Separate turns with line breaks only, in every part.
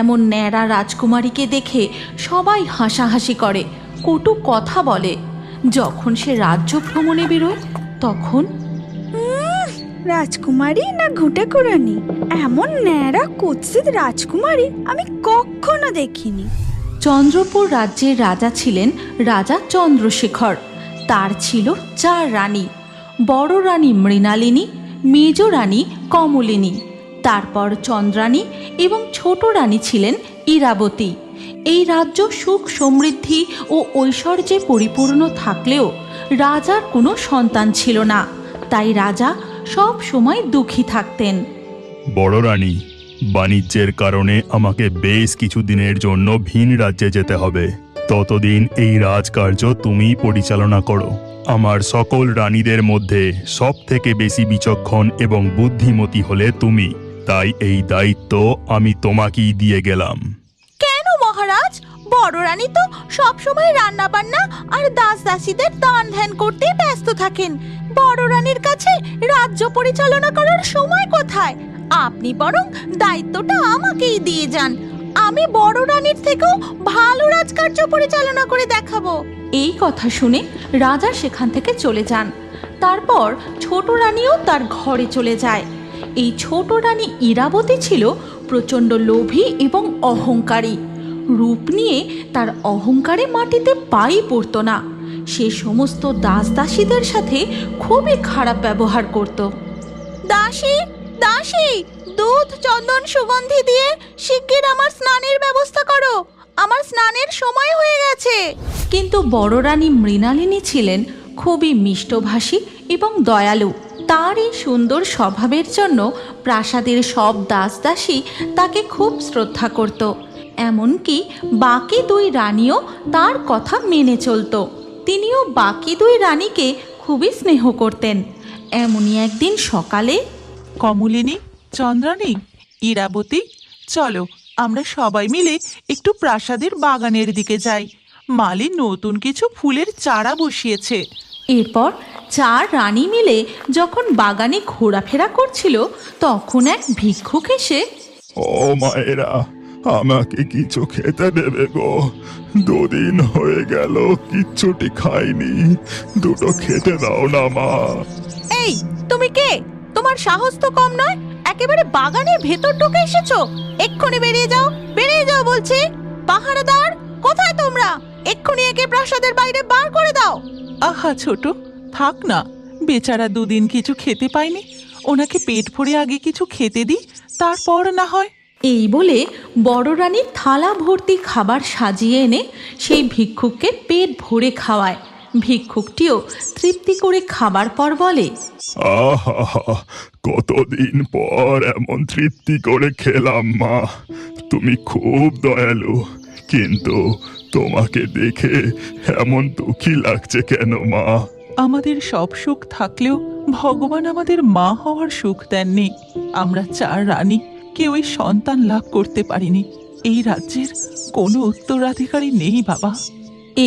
এমন ন্যাড়া রাজকুমারীকে দেখে সবাই হাসাহাসি করে, কটু কথা বলে। যখন সে রাজ্য ভ্রমণে বেরোয় তখন
রাজকুমারী না ঘুঁটে কুড়ানি, এমন ন্যাড়া কুৎসিত রাজকুমারী আমি কখনো দেখিনি।
চন্দ্রপুর রাজ্যের রাজা ছিলেন রাজা চন্দ্রশেখর। তার ছিল 4 রানী। বড় রানী মৃণালিনী, মেজ রানী কমলিনী, তারপর চন্দ্রানী এবং ছোট রানী ছিলেন ইরাবতী। এই রাজ্য সুখ সমৃদ্ধি ও ঐশ্বর্যে পরিপূর্ণ থাকলেও রাজার কোনো সন্তান ছিল না, তাই রাজা সব সময় দুঃখী থাকতেন।
বড় রানী, বাণিজ্যের কারণে আমাকে বেশ কিছুদিনের জন্য ভিন রাজ্যে যেতে হবে। ততদিন এই রাজকার্য তুমিই পরিচালনা করো। আমার সকল রানীদের মধ্যে সব থেকে বেশি বিচক্ষণ এবং বুদ্ধিমতী হলে তুমি, তাই এই দায়িত্ব আমি তোমাকেই দিয়ে গেলাম।
কেন মহারাজ? বড় রানী তো সবসময় রান্না বান্না আর দাস দাসীদের দান ধ্যান করতে ব্যস্ত থাকেন। বড় রানীর কাছে রাজ্য পরিচালনা করার সময় কোথায়? আপনি বরং দায়িত্বটা আমাকেই দিয়ে যান। আমি বড় রানীর থেকেও ভালো রাজকার্য পরিচালনা করে দেখাবো। এই কথা শুনে রাজা সেখান থেকে চলে যান। তারপর ছোট রানীও তার ঘরে চলে যায়। এই ছোট রানী ইরাবতী ছিল প্রচণ্ড লোভী এবং অহংকারী। রূপ নিয়ে তার অহংকারে মাটিতে পাই পড়তো না। সে সমস্ত দাস দাসীদের সাথে খুবই খারাপ ব্যবহার করত। দাসী, দাসী, দুধ, চন্দন, সুগন্ধি দিয়ে শিগগির আমার স্নানের ব্যবস্থা করো। আমার স্নানের সময় হয়ে গেছে। কিন্তু বড় রানী মৃণালিনী ছিলেন খুবই মিষ্টভাষী এবং দয়ালু। তার এই সুন্দর স্বভাবের জন্য প্রাসাদের সব দাস দাসী তাকে খুব শ্রদ্ধা করত। এমনকি বাকি 2 রানীও তার কথা মেনে চলত। তিনিও বাকি 2 রানীকে খুবই স্নেহ করতেন। এমনই একদিন সকালে
কমলিনী, চন্দ্রানী, ইরাবতী, চলো আমরা সবাই মিলে একটু প্রাসাদের বাগানের দিকে যাই। মালি নতুন কিছু ফুলের চারা বসিয়েছে।
এরপর 4 রানী মিলে যখন বাগানে ঘোরাফেরা করছিল তখন এক ভিক্ষুক এসে,
ও মায়েরা, আমাকে কিছু খেতে দেবে গো। 2 দিন হয়ে গেল কিচ্ছুটি খাইনি, দুটো খেতে দাও না মা।
এই তুমি কে? তোমার সাহস তো কম নয়, একেবারে বাগানের ভেতর ঢুকে এসেছো। এক্ষুনি বেরিয়ে যাও, বেরিয়ে যাও বলছি। পাহারাদার, কোথায় তোমরা? এক্ষুনি একে প্রাসাদের বাইরে বার করে দাও।
আহা ছোট, থাক না, বেচারা 2 দিন কিছু খেতে পায়নি। ওনাকে পেট ভরে আগে কিছু খেতে দিই, তারপর না হয়।
এই বলে বড় রানী থালা ভর্তি খাবার সাজিয়ে এনে সেই ভিক্ষুককে পেট ভরে খাওয়ায়। ভিক্ষুকটিও তৃপ্তি করে খাবার পর বলে,
আহা, কতদিন পর এমন তৃপ্তি করে খেলাম মা। তুমি খুব দয়ালু, কিন্তু তোমাকে দেখে এমন দুঃখী লাগছে কেন মা?
আমাদের সব সুখ থাকলেও ভগবান আমাদের মা হওয়ার সুখ দেননি। আমরা 4 রানী কেউই সন্তান লাভ করতে পারিনি। এই রাজ্যের কোনো উত্তরাধিকারী নেই বাবা।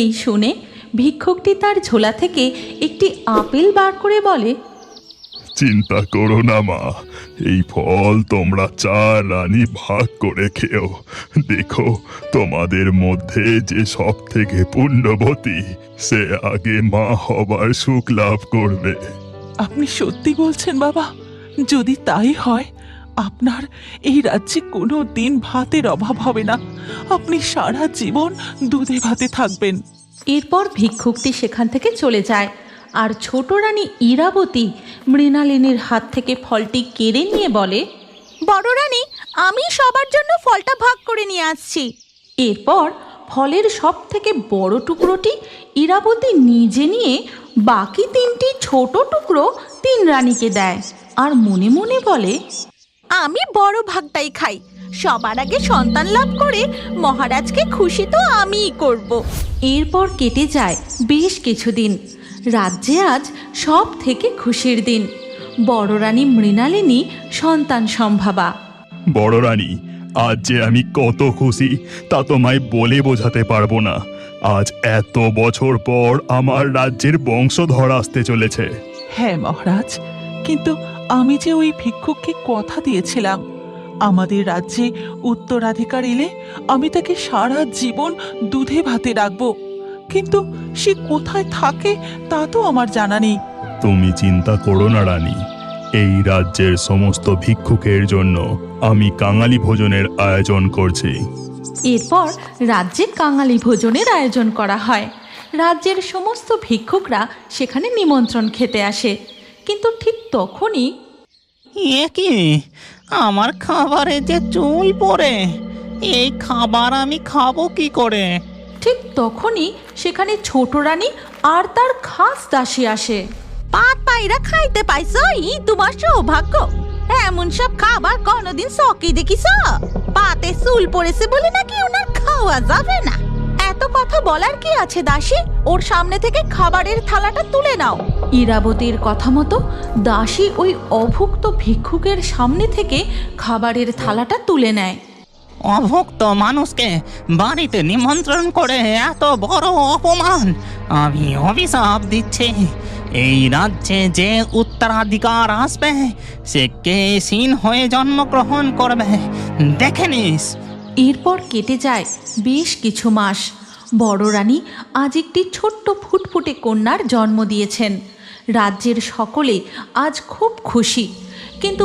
এই শুনে ভিক্ষুকটি তার ঝোলা থেকে একটি আপেল বার করে বলে,
চিন্তা করো না মা, এই ফল তোমরা 4 রানী ভাগ করে খেও। দেখো, তোমাদের মধ্যে যে সব থেকে পুণ্যবতী সে আগে মা হবার সুখ লাভ করবে।
আপনি সত্যি বলছেন বাবা? যদি তাই হয়, আপনার এই রাজ্যে কোনো দিন ভাতের অভাব হবে না। আপনি সারা জীবন দুধে ভাতে থাকবেন।
এরপর ভিক্ষুকটি সেখান থেকে চলে যায়। আর ছোট রানী ইরাবতী মৃণালিনীর হাত থেকে ফলটি কেড়ে নিয়ে বলে, বড় রানী, আমি সবার জন্য ফলটা ভাগ করে নিয়ে আসছি। এরপর ফলের সব থেকে বড় টুকরোটি ইরাবতী নিজে নিয়ে বাকি 3টি ছোট টুকরো 3 রানীকে দেয় আর মনে মনে বলে, আমি বড় ভাগটাই খাই। সবার আগে সন্তান লাভ করে মহারাজকে খুশি তো আমিই করব। এরপর কেটে যায় বেশ কিছুদিন। রাজ্যে আজ সব থেকে খুশির দিন। বড় রানী মৃণালিনী সন্তান সম্ভাবা।
বড় রানী, আজ যে আমি কত খুশি তা তোমায় বলে বোঝাতে পারবো না। আজ এত বছর পর আমার রাজ্যের বংশধর আসতে চলেছে।
হ্যাঁ মহারাজ, কিন্তু আমি যে ওই ভিক্ষুককে কথা দিয়েছিলাম, আমাদের রাজ্যে উত্তরাধিকার এলে আমি তাকে সারা জীবন দুধে ভাতে রাখবো, কিন্তু সে কোথায় থাকে তা তো আমার জানা নেই।
তুমি চিন্তা করো না রানী, এই রাজ্যের সমস্ত ভিক্ষুকের জন্য আমি কাঙালি ভোজনের আয়োজন করছি।
এরপর রাজ্যে কাঙালি ভোজনের আয়োজন করা হয়। রাজ্যের সমস্ত ভিক্ষুকরা সেখানে নিমন্ত্রণ খেতে আসে, কিন্তু ঠিক তখনই
এ কি, আমার খাবারে যে চুল পড়ে, এই খাবার আমি খাবো কি করে?
সেখানে ছোট রানী আর তার খাস দাসী আসে। পাত পায়রা খাইতে পাইছো, ই তোমার সৌভাগ্য। এমন সব খাবার কোনোদিন চকি দেখিস? পাতে চুল পড়েছে বলে নাকি ওনার খাওয়া যাবে না। এত কথা বলার কি আছে দাসী, ওর সামনে থেকে খাবারের থালাটা তুলে নাও। ইরাবতীর কথা মতো দাসী ওই অভুক্ত ভিক্ষুকের সামনে থেকে খাবারের থালাটা তুলে নেয়।
অভুক্ত মানুষকে বাড়িতে নিমন্ত্রণ করে এত বড় অপমান! আমি অভিশাপ দিচ্ছি, এই রাজ্যে যে উত্তরাধিকার আসবে সে কেশিন হয়ে জন্মগ্রহণ করবে, দেখে নিস।
এরপর কেটে যায় বেশ কিছু মাস। বড় রানী আজ একটি ছোট্ট ফুটফুটে কন্যার জন্ম দিয়েছেন। রাজ্যের সকলে আজ খুব খুশি, কিন্তু